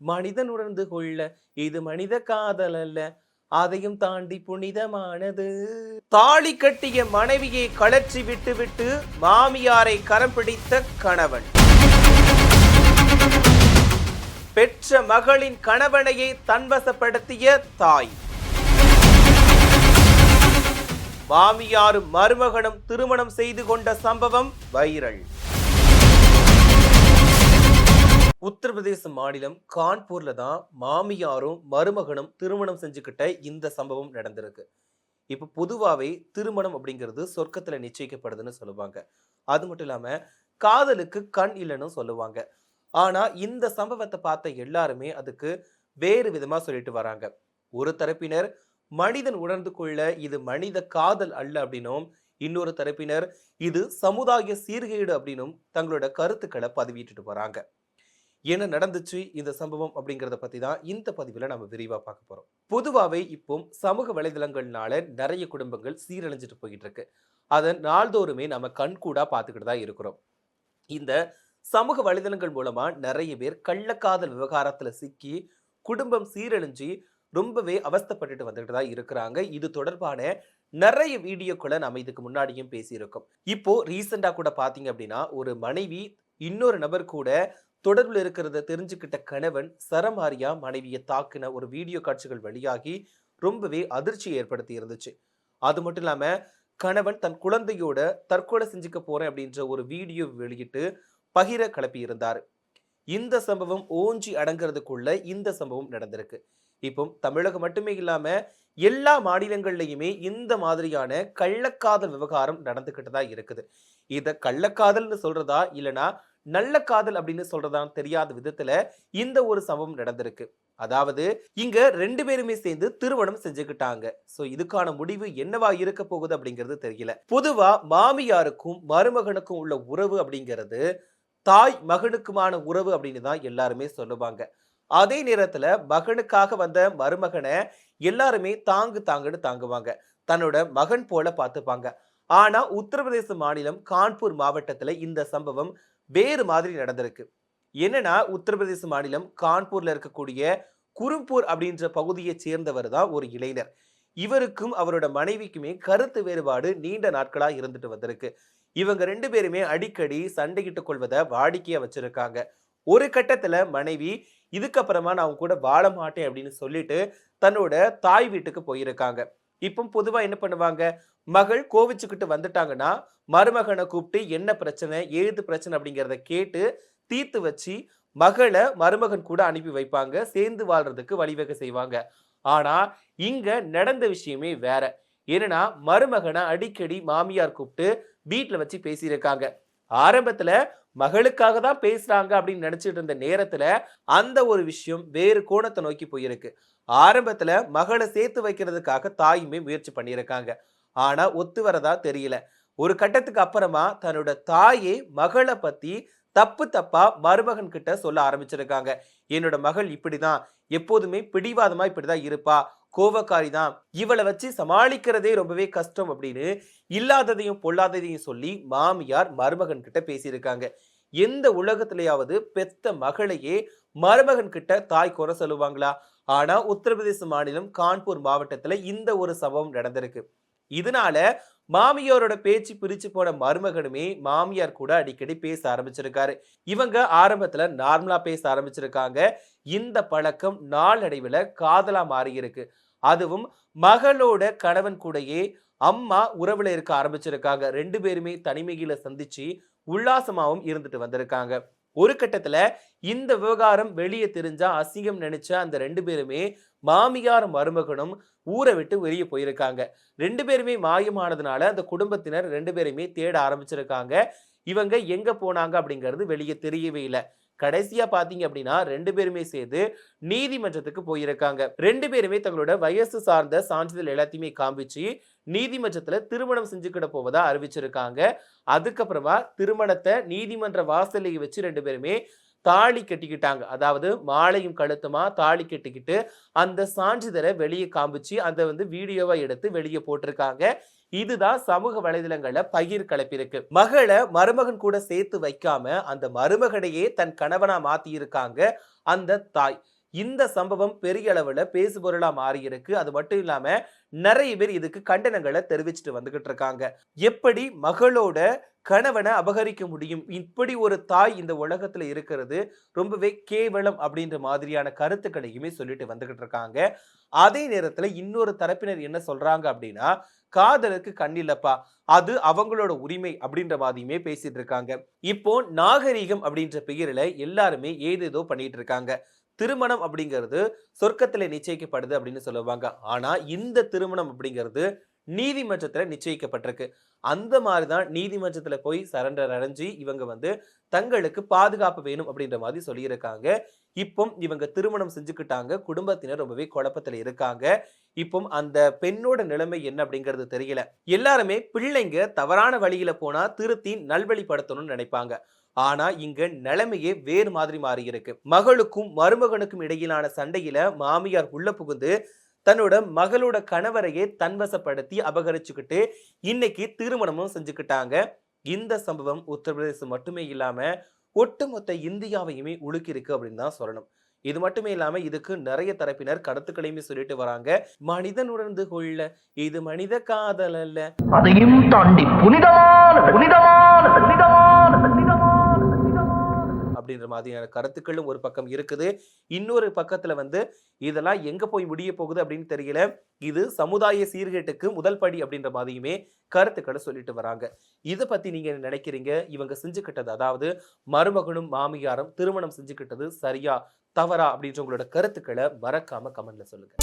மனிதன் உணர்ந்து கொள்ள இது மனித காதல் அல்ல, அதையும் தாண்டி புனிதமானது. தாலி கட்டிய மனைவியை கழற்றி விட்டுவிட்டு மாமியாரை கரம் பிடித்த கணவன், பெற்ற மகளின் கணவனையே தன்வசப்படுத்திய தாய், மாமியாரும் மருமகனும் திருமணம் செய்து கொண்ட சம்பவம் வைரல். உத்தரப்பிரதேச மாநிலம் கான்பூர்ல தான் மாமியாரும் மருமகனும் திருமணம் செஞ்சுக்கிட்ட இந்த சம்பவம் நடந்திருக்கு. இப்ப பொதுவாவே திருமணம் அப்படிங்கிறது சொர்க்கத்துல நிச்சயிக்கப்படுதுன்னு சொல்லுவாங்க. அது மட்டும் இல்லாம காதலுக்கு கண் இல்லைன்னு சொல்லுவாங்க. ஆனா இந்த சம்பவத்தை பார்த்த எல்லாருமே அதுக்கு வேறு விதமா சொல்லிட்டு வராங்க. ஒரு தரப்பினர் மனிதன் உணர்ந்து கொள்ள இது மனித காதல் அல்ல அப்படின்னும், இன்னொரு தரப்பினர் இது சமுதாய சீர்கேடு அப்படின்னும் தங்களோட கருத்துக்களை பதிவிட்டு வராங்க. என்ன நடந்துச்சு இந்த சம்பவம் அப்படிங்கிறத பத்தி தான் இந்த பதிவுல நம்ம விரிவா பார்க்க போறோம். பொதுவாவே இப்போ சமூக வலைதளங்கள்னால நிறைய குடும்பங்கள் சீரழிஞ்சிட்டு போயிட்டு இருக்கு. அதை நாள்தோறுமே நம்ம கண்கூடா பார்த்துக்கிட்டு தான் இருக்கிறோம். இந்த சமூக வலைதளங்கள் மூலமா நிறைய பேர் கள்ளக்காதல் விவகாரத்துல சிக்கி குடும்பம் சீரழிஞ்சு ரொம்பவே அவஸ்தைப்பட்டுட்டு வந்துட்டு தான் இருக்கிறாங்க. இது தொடர்பான நிறைய வீடியோக்களை நம்ம இதுக்கு முன்னாடியும் பேசியிருக்கோம். இப்போ ரீசெண்டா கூட பாத்தீங்க அப்படின்னா, ஒரு மனைவி இன்னொரு நபர் கூட தொடர்பில் இருக்கிறத தெரிஞ்சுக்கிட்ட கணவன் சரமாரியா மனைவியை தாக்கின ஒரு வீடியோ காட்சிகள் வெளியாகி ரொம்பவே அதிர்ச்சி ஏற்படுத்தி இருந்துச்சு. அது மட்டும் இல்லாம கணவன் தன் குழந்தையோட தற்கொலை செஞ்சுக்க போறேன் அப்படின்ற ஒரு வீடியோ வெளியிட்டு பகிர கிளப்பி இருந்தார். இந்த சம்பவம் ஓஞ்சி அடங்கிறதுக்குள்ள இந்த சம்பவம் நடந்திருக்கு. இப்போ தமிழகம் மட்டுமே இல்லாம எல்லா மாநிலங்கள்லயுமே இந்த மாதிரியான கள்ளக்காதல் விவகாரம் நடந்துகிட்டு தான் இருக்குது. இத கள்ளக்காதல்னு சொல்றதா இல்லனா நல்ல காதல் அப்படின்னு சொல்றதான்னு தெரியாத விதத்துல இந்த ஒரு சம்பவம் நடந்திருக்கு. அதாவது இங்க ரெண்டு பேருமே சேர்ந்து திருமணம் செஞ்சுக்கிட்டாங்க. சோ இதுக்கான முடிவு என்னவா இருக்க போகுது அப்படிங்கிறது தெரியல. பொதுவா மாமியாருக்கும் மருமகனுக்கும் உள்ள உறவு அப்படிங்கிறது தாய் மகனுக்குமான உறவு அப்படின்னு தான் எல்லாருமே சொல்லுவாங்க. அதே நேரத்துல மகனுக்காக வந்த மருமகனை எல்லாருமே தாங்குன்னு தாங்குவாங்க. தன்னோட மகன் போல பார்த்துப்பாங்க. ஆனா உத்தரப்பிரதேச மாநிலம் கான்பூர் மாவட்டத்துல இந்த சம்பவம் வேறு மாதிரி நடந்திருக்கு. என்னன்னா உத்தரப்பிரதேச மாநிலம் கான்பூர்ல இருக்கக்கூடிய குரும்பூர் அப்படின்ற பகுதியை சேர்ந்தவர் தான் ஒரு இளைஞர். இவருக்கும் அவரோட மனைவிக்குமே கருத்து வேறுபாடு நீண்ட நாட்களா இருந்துட்டு வந்திருக்கு. இவங்க ரெண்டு பேருமே அடிக்கடி சண்டையிட்டுக் கொள்வதை வாடிக்கையா வச்சிருக்காங்க. ஒரு கட்டத்துல மனைவி இதுக்கப்புறமா நான் அவங்க கூட வாழ மாட்டேன் அப்படின்னு சொல்லிட்டு தன்னோட தாய் வீட்டுக்கு போயிருக்காங்க. இப்போ பொதுவா என்ன பண்ணுவாங்க, மகள் கோவிச்சுக்கிட்டு வந்துட்டாங்கன்னா மருமகனை கூப்பிட்டு என்ன பிரச்சனை ஏது பிரச்சனை அப்படிங்கிறத கேட்டு தீர்த்து வச்சு மகளை மருமகன் கூட அனுப்பி வைப்பாங்க. சேர்ந்து வாழ்றதுக்கு வழிவகை செய்வாங்க. ஆனா இங்க நடந்த விஷயமே வேற. ஏன்னா மருமகனை அடிக்கடி மாமியார் கூப்பிட்டு வீட்டுல வச்சு பேசியிருக்காங்க. ஆரம்பத்துல மகளுக்காக தான் பேசுறாங்க அப்படின்னு நினைச்சிட்டு இருந்த நேரத்துல அந்த ஒரு விஷயம் வேறு கோணத்தை நோக்கி போயிருக்கு. ஆரம்பத்துல மகளை சேர்த்து வைக்கிறதுக்காக தாயுமே முயற்சி பண்ணியிருக்காங்க. ஆனா ஒத்து வரதா தெரியல. ஒரு கட்டத்துக்கு அப்புறமா தன்னோட தாயே மகளை பத்தி தப்பா மருமகன் கிட்ட சொல்ல ஆரம்பிச்சிருக்காங்க. என்னோட மகள் இப்படிதான், எப்போதுமே பிடிவாதமா இப்படிதான் இருப்பா, கோவக்காரி தான், இவளை வச்சு சமாளிக்கிறதே ரொம்பவே கஷ்டம் அப்படின்னு இல்லாததையும் பொல்லாததையும் சொல்லி மாமியார் மருமகன் கிட்ட பேசியிருக்காங்க. எந்த உலகத்திலேயாவது பெத்த மகளையே மருமகன் கிட்ட தாய் குறை சொல்லுவாங்களா? ஆனா உத்தரப்பிரதேச மாநிலம் கான்பூர் மாவட்டத்துல இந்த ஒரு சம்பவம் நடந்திருக்கு. இதனால மாமியாரோட பேச்சு பிரிச்சு போன மருமகனுமே மாமியார் கூட அடிக்கடி பேச ஆரம்பிச்சிருக்காரு. இவங்க ஆரம்பத்துல நார்மலா பேச ஆரம்பிச்சிருக்காங்க. இந்த பழக்கம் நாளடைவுல காதலா மாறி இருக்கு. அதுவும் மகளோட கணவன் கூடயே அம்மா உறவுல இருக்க ஆரம்பிச்சிருக்காங்க. ரெண்டு பேருமே தனிமையில சந்திச்சு உல்லாசமாவும் இருந்துட்டு வந்திருக்காங்க. ஒரு கட்டத்துல இந்த விவகாரம் வெளியே தெரிஞ்சா அசிங்கம் நினைச்ச அந்த ரெண்டு பேருமே மாமியார் மருமகனும் ஊரை விட்டு வெளியே போயிருக்காங்க. ரெண்டு பேருமே மாயமானதுனால அந்த குடும்பத்தினர் ரெண்டு பேருமே தேட ஆரம்பிச்சிருக்காங்க. இவங்க எங்க போனாங்க அப்படிங்கிறது வெளியே தெரியவே இல்லை. கடைசியா பாத்தீங்க அப்படின்னா ரெண்டு பேருமே சேர்ந்து நீதிமன்றத்துக்கு போயிருக்காங்க. ரெண்டு பேருமே தங்களோட வயசு சார்ந்த சான்றிதழ் எல்லாத்தையுமே காமிச்சு நீதிமன்றத்துல திருமணம் செஞ்சுக்கிட போவதா அறிவிச்சிருக்காங்க. அதுக்கப்புறமா திருமணத்தை நீதிமன்ற வாசலை வச்சு ரெண்டு பேருமே தாலி கட்டிக்கிட்டாங்க. அதாவது மாலையும் கழுத்துமா தாலி கட்டிக்கிட்டு அந்த சான்றிதழை வெளியே காமிச்சு அதை வீடியோவா எடுத்து வெளியே போட்டிருக்காங்க. இதுதான் சமூக வலைதளங்கள்ல பகிர் கிளப்பியிருக்கு. மகளை மருமகன் கூட சேர்த்து வைக்காம அந்த மருமகனையே தன் கணவனா மாத்தி இருக்காங்க அந்த தாய். இந்த சம்பவம் பெரிய அளவுல பேசுபொருளா மாறி இருக்கு. அது மட்டும் இல்லாம நிறைய பேர் இதுக்கு கண்டனங்களை தெரிவிச்சுட்டு வந்துகிட்டு இருக்காங்க. எப்படி மகளோட கணவனை அபகரிக்க முடியும்? இப்படி ஒரு தாய் இந்த உலகத்துல இருக்கிறது ரொம்பவே கேவலம் அப்படின்ற மாதிரியான கருத்துக்களையுமே சொல்லிட்டு வந்துகிட்டு இருக்காங்க. அதே நேரத்துல இன்னொரு தரப்பினர் என்ன சொல்றாங்க அப்படின்னா, காதலுக்கு கண் இல்லப்பா, அது அவங்களோட உரிமை அப்படின்ற மாதிரியுமே பேசிட்டு இருக்காங்க. இப்போ நாகரீகம் அப்படின்ற பெயரில எல்லாருமே ஏதேதோ பண்ணிட்டு இருக்காங்க. திருமணம் அப்படிங்கிறது சொர்க்கத்துல நிச்சயிக்கப்படுது அப்படின்னு சொல்லுவாங்க. ஆனா இந்த திருமணம் அப்படிங்கிறது நீதிமன்றத்துல நிச்சயிக்கப்பட்டிருக்கு. அந்த மாதிரி தான் நீதிமன்றத்துல போய் சரண்டர் அடைஞ்சு இவங்க வந்து தங்களுக்கு பாதுகாப்பு வேணும் அப்படின்ற மாதிரி சொல்லியிருக்காங்க. இப்போ இவங்க திருமணம் செஞ்சுக்கிட்டாங்க. குடும்பத்தினர் ரொம்பவே குழப்பத்துல இருக்காங்க. இப்போ அந்த பெண்ணோட நிலைமை என்ன அப்படிங்கிறது தெரியல. எல்லாருமே பிள்ளைங்க தவறான வழியில போனா திருத்தி நல்வழிப்படுத்தணும்னு நினைப்பாங்க. ஆனா இங்க நிலைமையே வேறு மாதிரி மாறி இருக்கு. மகளுக்கும் மருமகனுக்கும் இடையிலான சண்டையில மாமியார் உள்ள புகுந்து தன்னோட மகளோட கணவரையே தன்வசப்படுத்தி அபகரிச்சுக்கிட்டு இன்னைக்கு திருமணமும் செஞ்சுக்கிட்டாங்க. இந்த சம்பவம் உத்தரப்பிரதேசம் மட்டுமே இல்லாம ஒட்டுமொத்த இந்தியாவையுமே உலுக்கி இருக்கு அப்படின்னு தான் சொல்லணும். இது மட்டுமே இல்லாம இதுக்கு நிறைய தரப்பினர் கருத்துக்களையுமே சொல்லிட்டு வராங்க. மனிதன் உணர்ந்து கொள்ள இது மனித காதல் அல்ல, அதையும் தாண்டி புனிதமான புனிதமான புனிதமான புனிதமான அப்படின்ற மாதிரியான கருத்துக்களும் ஒரு பக்கம் இருக்குது. இன்னொரு பக்கத்துல வந்து இதெல்லாம் எங்க போய் முடிய போகுது அப்படின்னு தெரியல. இது சமுதாய சீர்கேட்டுக்கு முதல் படி அப்படின்ற மாதிரியுமே கருத்துக்களை சொல்லிட்டு வராங்க. இத பத்தி நீங்க என்ன நினைக்கிறீங்க? இவங்க செஞ்சுக்கிட்டது, அதாவது மருமகனும் மாமியாரும் திருமணம் செஞ்சுக்கிட்டது சரியா தவறா அப்படின்ற உங்களோட கருத்துக்களை மறக்காம கமெண்ட்ல சொல்லுங்க.